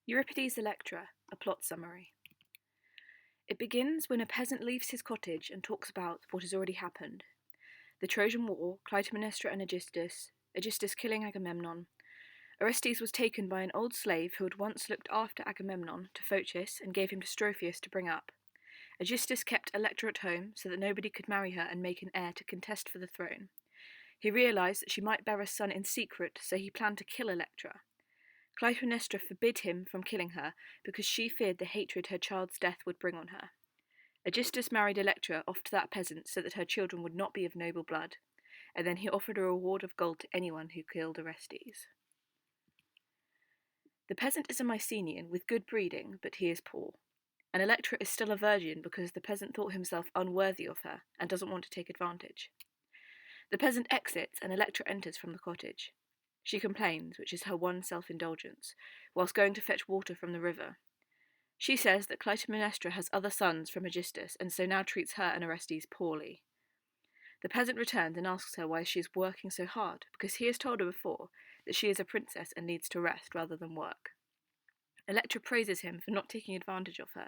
Euripides Electra, a plot summary. It begins when a peasant leaves his cottage and talks about what has already happened. The Trojan War, Clytemnestra and Aegisthus killing Agamemnon. Orestes was taken by an old slave who had once looked after Agamemnon to Phocis and gave him to Strophius to bring up. Aegisthus kept Electra at home so that nobody could marry her and make an heir to contest for the throne. He realised that she might bear a son in secret, so he planned to kill Electra. Clytemnestra forbid him from killing her because she feared the hatred her child's death would bring on her. Aegisthus married Electra off to that peasant so that her children would not be of noble blood, and then he offered a reward of gold to anyone who killed Orestes. The peasant is a Mycenaean with good breeding, but he is poor, and Electra is still a virgin because the peasant thought himself unworthy of her and doesn't want to take advantage. The peasant exits and Electra enters from the cottage. She complains, which is her one self-indulgence, whilst going to fetch water from the river. She says that Clytemnestra has other sons from Aegisthus, and so now treats her and Orestes poorly. The peasant returns and asks her why she is working so hard, because he has told her before that she is a princess and needs to rest rather than work. Electra praises him for not taking advantage of her,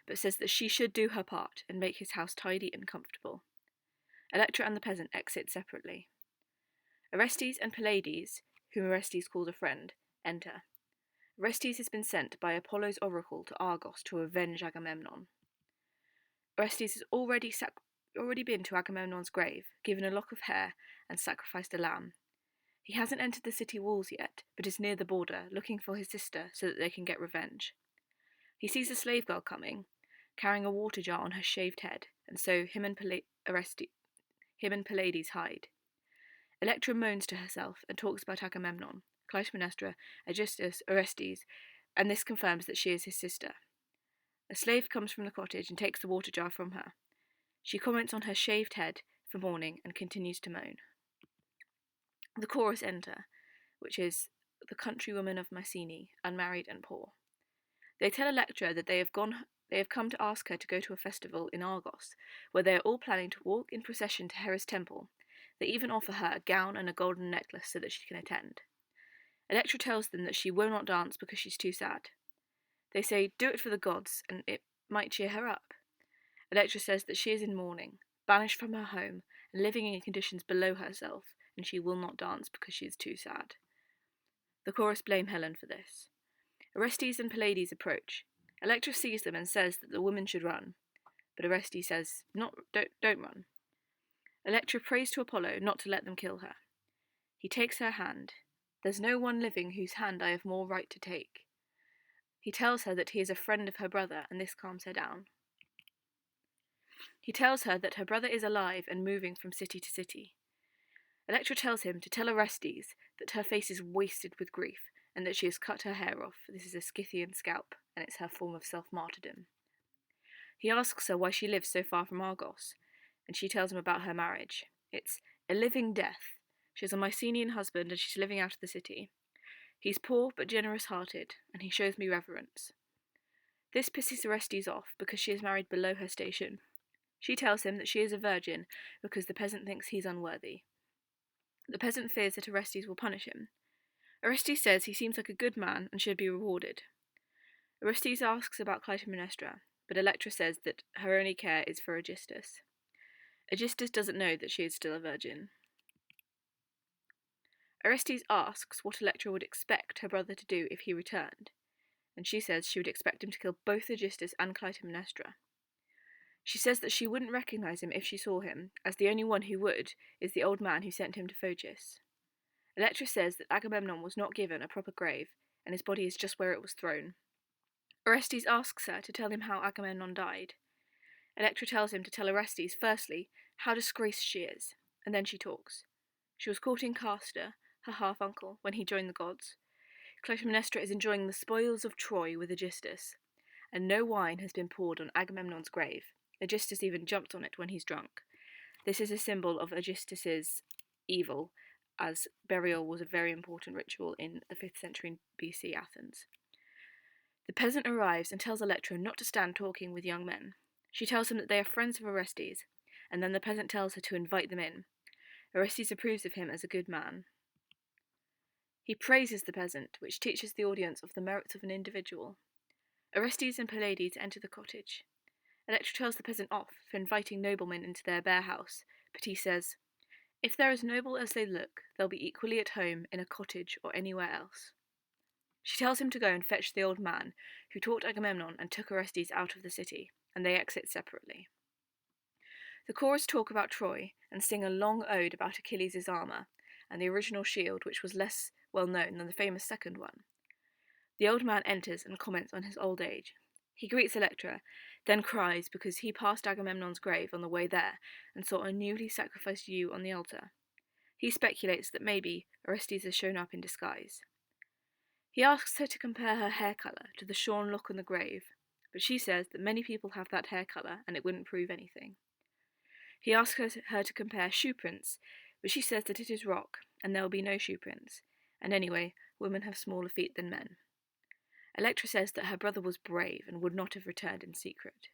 but says that she should do her part and make his house tidy and comfortable. Electra and the peasant exit separately. Orestes and Pylades, whom Orestes calls a friend, enter. Orestes has been sent by Apollo's oracle to Argos to avenge Agamemnon. Orestes has already been to Agamemnon's grave, given a lock of hair, and sacrificed a lamb. He hasn't entered the city walls yet, but is near the border, looking for his sister so that they can get revenge. He sees a slave girl coming, carrying a water jar on her shaved head, and so him and Pylades hide. Electra moans to herself and talks about Agamemnon, Clytemnestra, Aegisthus, Orestes, and this confirms that she is his sister. A slave comes from the cottage and takes the water jar from her. She comments on her shaved head for mourning and continues to moan. The chorus enter, which is the countrywomen of Mycenae, unmarried and poor. They tell Electra that they have come to ask her to go to a festival in Argos, where they are all planning to walk in procession to Hera's temple. They even offer her a gown and a golden necklace so that she can attend. Electra tells them that she will not dance because she's too sad. They say, do it for the gods, and it might cheer her up. Electra says that she is in mourning, banished from her home, and living in conditions below herself, and she will not dance because she is too sad. The chorus blame Helen for this. Orestes and Pylades approach. Electra sees them and says that the women should run, but Orestes says, don't run. Electra prays to Apollo not to let them kill her. He takes her hand. There's no one living whose hand I have more right to take. He tells her that he is a friend of her brother, and this calms her down. He tells her that her brother is alive and moving from city to city. Electra tells him to tell Orestes that her face is wasted with grief, and that she has cut her hair off. This is a Scythian scalp, and it's her form of self-martyrdom. He asks her why she lives so far from Argos, and she tells him about her marriage. It's a living death. She has a Mycenaean husband and she's living out of the city. He's poor but generous-hearted, and he shows me reverence. This pisses Orestes off because she is married below her station. She tells him that she is a virgin because the peasant thinks he's unworthy. The peasant fears that Orestes will punish him. Orestes says he seems like a good man and should be rewarded. Orestes asks about Clytemnestra, but Electra says that her only care is for Aegisthus. Aegisthus doesn't know that she is still a virgin. Orestes asks what Electra would expect her brother to do if he returned, and she says she would expect him to kill both Aegisthus and Clytemnestra. She says that she wouldn't recognise him if she saw him, as the only one who would is the old man who sent him to Phocis. Electra says that Agamemnon was not given a proper grave, and his body is just where it was thrown. Orestes asks her to tell him how Agamemnon died. Electra tells him to tell Orestes, firstly, how disgraced she is, and then she talks. She was courting Castor, her half-uncle, when he joined the gods. Clytemnestra is enjoying the spoils of Troy with Aegisthus, and no wine has been poured on Agamemnon's grave. Aegisthus even jumped on it when he's drunk. This is a symbol of Aegisthus's evil, as burial was a very important ritual in the 5th century BC Athens. The peasant arrives and tells Electra not to stand talking with young men. She tells him that they are friends of Orestes, and then the peasant tells her to invite them in. Orestes approves of him as a good man. He praises the peasant, which teaches the audience of the merits of an individual. Orestes and Pylades enter the cottage. Electra tells the peasant off for inviting noblemen into their bare house, but he says, "If they're as noble as they look, they'll be equally at home in a cottage or anywhere else." She tells him to go and fetch the old man who taught Agamemnon and took Orestes out of the city, and they exit separately. The chorus talk about Troy and sing a long ode about Achilles' armour and the original shield, which was less well known than the famous second one. The old man enters and comments on his old age. He greets Electra, then cries because he passed Agamemnon's grave on the way there and saw a newly sacrificed ewe on the altar. He speculates that maybe Orestes has shown up in disguise. He asks her to compare her hair colour to the shorn lock on the grave, but she says that many people have that hair colour and it wouldn't prove anything. He asks her to compare shoe prints, but she says that it is rock and there will be no shoe prints, and anyway, women have smaller feet than men. Electra says that her brother was brave and would not have returned in secret.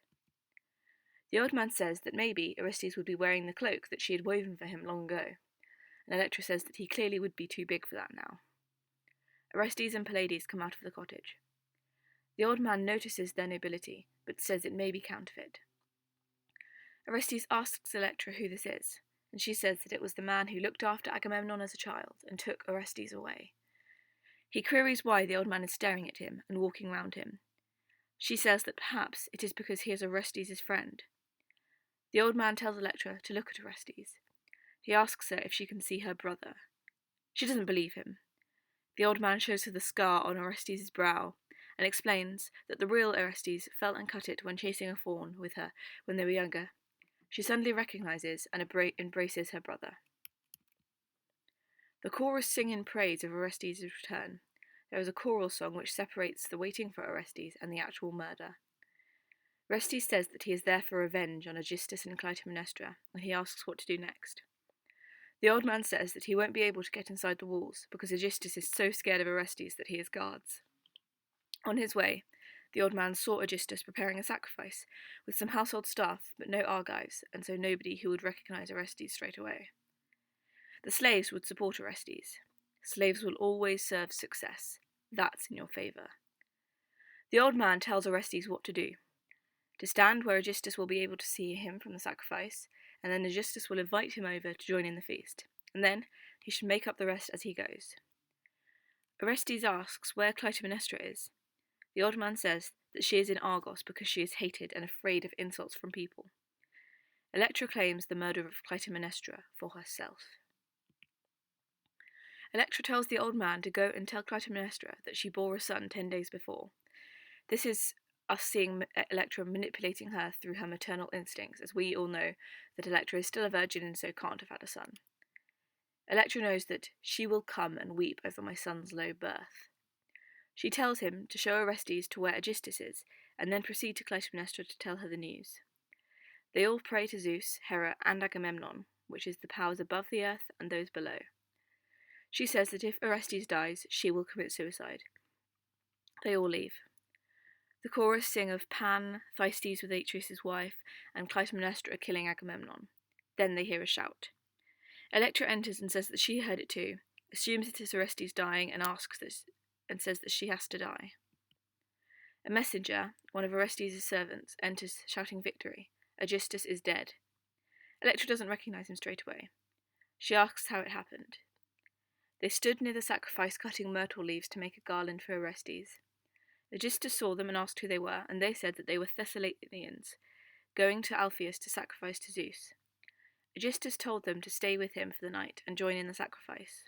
The old man says that maybe Orestes would be wearing the cloak that she had woven for him long ago, and Electra says that he clearly would be too big for that now. Orestes and Pylades come out of the cottage. The old man notices their nobility, but says it may be counterfeit. Orestes asks Electra who this is, and she says that it was the man who looked after Agamemnon as a child and took Orestes away. He queries why the old man is staring at him and walking round him. She says that perhaps it is because he is Orestes' friend. The old man tells Electra to look at Orestes. He asks her if she can see her brother. She doesn't believe him. The old man shows her the scar on Orestes' brow and explains that the real Orestes fell and cut it when chasing a fawn with her when they were younger. She suddenly recognises and embraces her brother. The chorus sing in praise of Orestes' return. There is a choral song which separates the waiting for Orestes and the actual murder. Orestes says that he is there for revenge on Aegisthus and Clytemnestra, and he asks what to do next. The old man says that he won't be able to get inside the walls because Aegisthus is so scared of Orestes that he has guards. On his way, the old man saw Aegisthus preparing a sacrifice, with some household staff but no Argives, and so nobody who would recognise Orestes straight away. The slaves would support Orestes. Slaves will always serve success. That's in your favour. The old man tells Orestes what to do. To stand where Aegisthus will be able to see him from the sacrifice, and then Aegisthus will invite him over to join in the feast, and then he should make up the rest as he goes. Orestes asks where Clytemnestra is. The old man says that she is in Argos because she is hated and afraid of insults from people. Electra claims the murder of Clytemnestra for herself. Electra tells the old man to go and tell Clytemnestra that she bore a son 10 days before. This is us seeing Electra manipulating her through her maternal instincts, as we all know that Electra is still a virgin and so can't have had a son. Electra knows that she will come and weep over my son's low birth. She tells him to show Orestes to where Aegisthus is, and then proceed to Clytemnestra to tell her the news. They all pray to Zeus, Hera, and Agamemnon, which is the powers above the earth and those below. She says that if Orestes dies, she will commit suicide. They all leave. The chorus sing of Pan, Thyestes with Atreus' wife, and Clytemnestra killing Agamemnon. Then they hear a shout. Electra enters and says that she heard it too, assumes it is Orestes dying, and says that she has to die. A messenger, one of Orestes' servants, enters shouting victory. Aegisthus is dead. Electra doesn't recognise him straight away. She asks how it happened. They stood near the sacrifice cutting myrtle leaves to make a garland for Orestes. Aegisthus saw them and asked who they were, and they said that they were Thessalians, going to Alpheus to sacrifice to Zeus. Aegisthus told them to stay with him for the night and join in the sacrifice.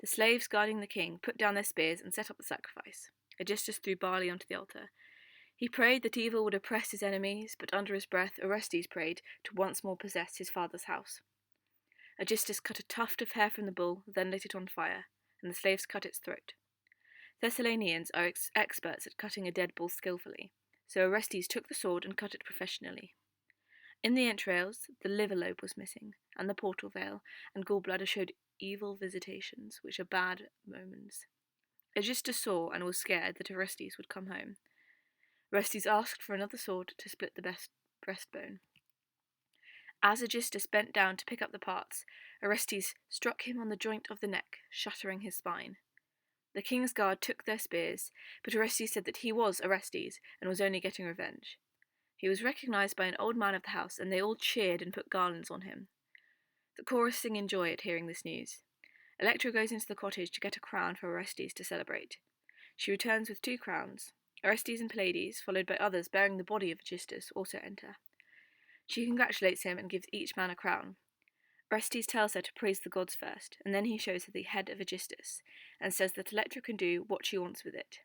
The slaves guarding the king put down their spears and set up the sacrifice. Aegisthus threw barley onto the altar. He prayed that evil would oppress his enemies, but under his breath Orestes prayed to once more possess his father's house. Aegisthus cut a tuft of hair from the bull, then lit it on fire, and the slaves cut its throat. Thessalians are experts at cutting a dead bull skillfully, so Orestes took the sword and cut it professionally. In the entrails, the liver lobe was missing, and the portal veil and gallbladder showed evil visitations, which are bad omens. Aegisthus saw and was scared that Orestes would come home. Orestes asked for another sword to split the breastbone. As Aegisthus bent down to pick up the parts, Orestes struck him on the joint of the neck, shattering his spine. The king's guard took their spears, but Orestes said that he was Orestes and was only getting revenge. He was recognised by an old man of the house, and they all cheered and put garlands on him. The chorus sing in joy at hearing this news. Electra goes into the cottage to get a crown for Orestes to celebrate. She returns with 2 crowns. Orestes and Pallades, followed by others bearing the body of Aegisthus, also enter. She congratulates him and gives each man a crown. Orestes tells her to praise the gods first, and then he shows her the head of Aegisthus, and says that Electra can do what she wants with it.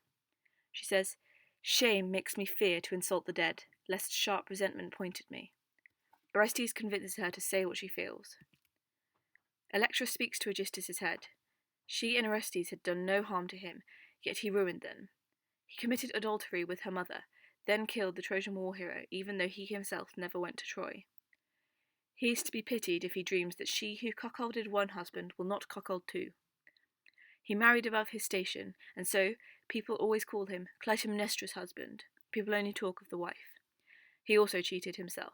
She says, "Shame makes me fear to insult the dead, lest sharp resentment point at me." Orestes convinces her to say what she feels. Electra speaks to Aegisthus' head. She and Orestes had done no harm to him, yet he ruined them. He committed adultery with her mother, then killed the Trojan war hero, even though he himself never went to Troy. He is to be pitied if he dreams that she who cuckolded one husband will not cuckold 2. He married above his station, and so people always call him Clytemnestra's husband. People only talk of the wife. He also cheated himself.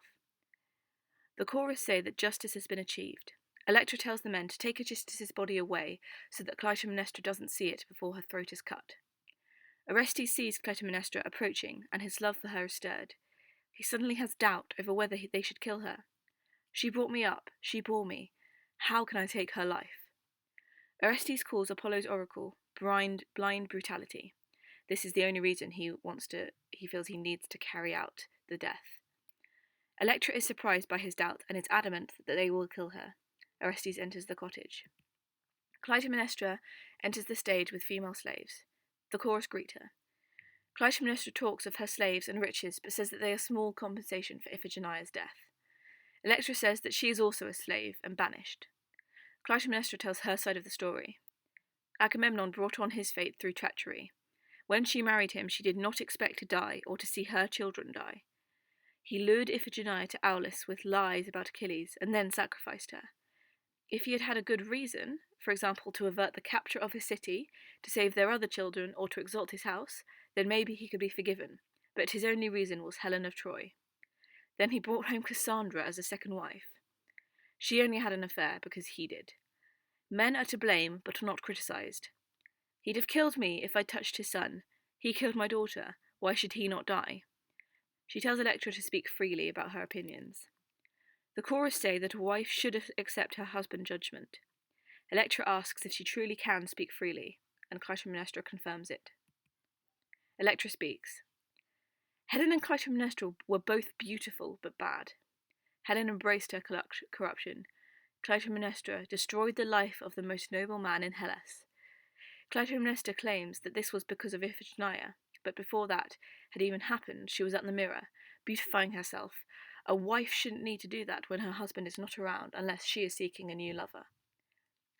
The chorus say that justice has been achieved. Electra tells the men to take Aegisthus' body away so that Clytemnestra doesn't see it before her throat is cut. Orestes sees Clytemnestra approaching, and his love for her is stirred. He suddenly has doubt over whether they should kill her. She brought me up, she bore me. How can I take her life? Orestes calls Apollo's oracle blind brutality. This is the only reason he feels he needs to carry out the death. Electra is surprised by his doubt and is adamant that they will kill her. Orestes enters the cottage. Clytemnestra enters the stage with female slaves. The chorus greet her. Clytemnestra talks of her slaves and riches, but says that they are small compensation for Iphigenia's death. Electra says that she is also a slave and banished. Clytemnestra tells her side of the story. Agamemnon brought on his fate through treachery. When she married him, she did not expect to die or to see her children die. He lured Iphigenia to Aulis with lies about Achilles and then sacrificed her. If he had had a good reason, for example to avert the capture of his city, to save their other children, or to exalt his house, then maybe he could be forgiven, but his only reason was Helen of Troy. Then he brought home Cassandra as a second wife. She only had an affair because he did. Men are to blame, but are not criticised. He'd have killed me if I touched his son. He killed my daughter. Why should he not die? She tells Electra to speak freely about her opinions. The chorus say that a wife should accept her husband's judgment. Electra asks if she truly can speak freely, and Clytemnestra confirms it. Electra speaks. Helen and Clytemnestra were both beautiful but bad. Helen embraced her corruption. Clytemnestra destroyed the life of the most noble man in Hellas. Clytemnestra claims that this was because of Iphigenia, but before that had even happened, she was at the mirror, beautifying herself. A wife shouldn't need to do that when her husband is not around unless she is seeking a new lover.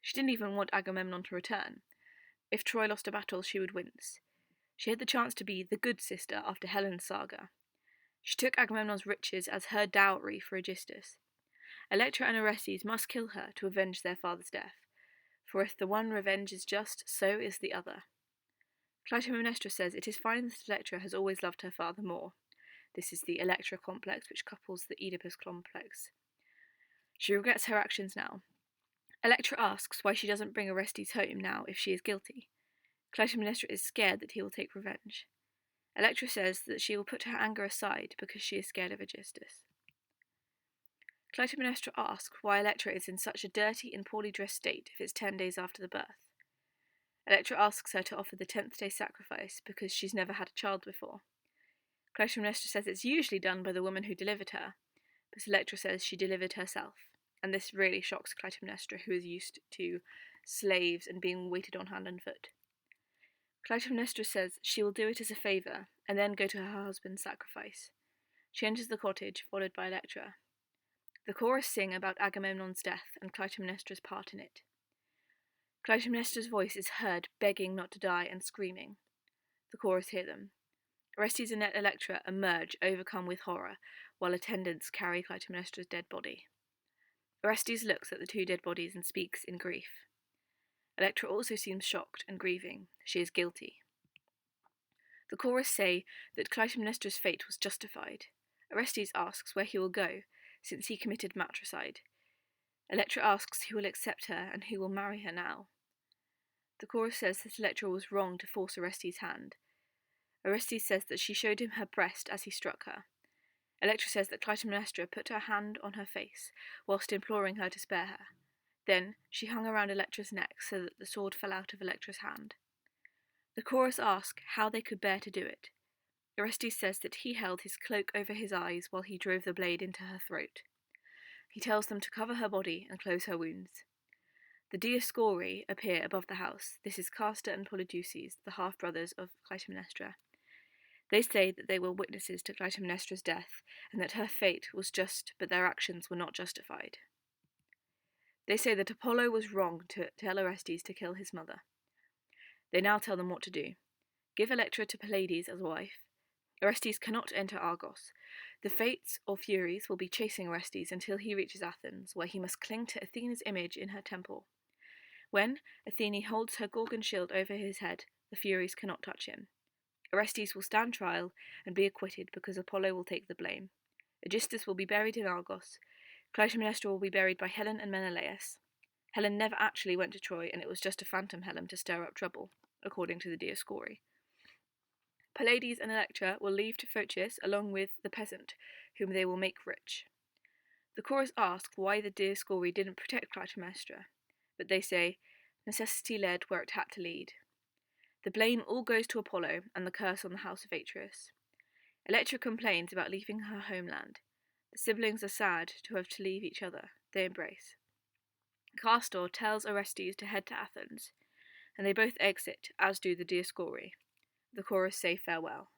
She didn't even want Agamemnon to return. If Troy lost a battle, she would wince. She had the chance to be the good sister after Helen's saga. She took Agamemnon's riches as her dowry for Aegisthus. Electra and Orestes must kill her to avenge their father's death, for if the one revenge is just, so is the other. Clytemnestra says it is fine that Electra has always loved her father more. This is the Electra complex, which couples the Oedipus complex. She regrets her actions now. Electra asks why she doesn't bring Orestes home now if she is guilty. Clytemnestra is scared that he will take revenge. Electra says that she will put her anger aside because she is scared of Aegisthus. Clytemnestra asks why Electra is in such a dirty and poorly dressed state if it's 10 days after the birth. Electra asks her to offer the 10th day sacrifice because she's never had a child before. Clytemnestra says it's usually done by the woman who delivered her, but Electra says she delivered herself, and this really shocks Clytemnestra, who is used to slaves and being waited on hand and foot. Clytemnestra says she will do it as a favour, and then go to her husband's sacrifice. She enters the cottage, followed by Electra. The chorus sing about Agamemnon's death and Clytemnestra's part in it. Clytemnestra's voice is heard begging not to die and screaming. The chorus hear them. Orestes and Electra emerge, overcome with horror, while attendants carry Clytemnestra's dead body. Orestes looks at the 2 dead bodies and speaks in grief. Electra also seems shocked and grieving. She is guilty. The chorus say that Clytemnestra's fate was justified. Orestes asks where he will go, since he committed matricide. Electra asks who will accept her and who will marry her now. The chorus says that Electra was wrong to force Orestes' hand. Orestes says that she showed him her breast as he struck her. Electra says that Clytemnestra put her hand on her face, whilst imploring her to spare her. Then she hung around Electra's neck so that the sword fell out of Electra's hand. The chorus ask how they could bear to do it. Orestes says that he held his cloak over his eyes while he drove the blade into her throat. He tells them to cover her body and close her wounds. The Dioscuri appear above the house. This is Castor and Polydeuces, the half-brothers of Clytemnestra. They say that they were witnesses to Clytemnestra's death, and that her fate was just, but their actions were not justified. They say that Apollo was wrong to tell Orestes to kill his mother. They now tell them what to do. Give Electra to Pallades as wife. Orestes cannot enter Argos. The Fates, or Furies, will be chasing Orestes until he reaches Athens, where he must cling to Athena's image in her temple. When Athene holds her Gorgon shield over his head, the Furies cannot touch him. Orestes will stand trial and be acquitted because Apollo will take the blame. Aegisthus will be buried in Argos. Clytemnestra will be buried by Helen and Menelaus. Helen never actually went to Troy, and it was just a phantom Helen to stir up trouble, according to the Dioscuri. Pallades and Electra will leave to Phocis along with the peasant, whom they will make rich. The chorus ask why the Dioscuri didn't protect Clytemnestra, but they say, necessity led where it had to lead. The blame all goes to Apollo and the curse on the house of Atreus. Electra complains about leaving her homeland. The siblings are sad to have to leave each other. They embrace. Castor tells Orestes to head to Athens, and they both exit, as do the Dioscuri. The chorus say farewell.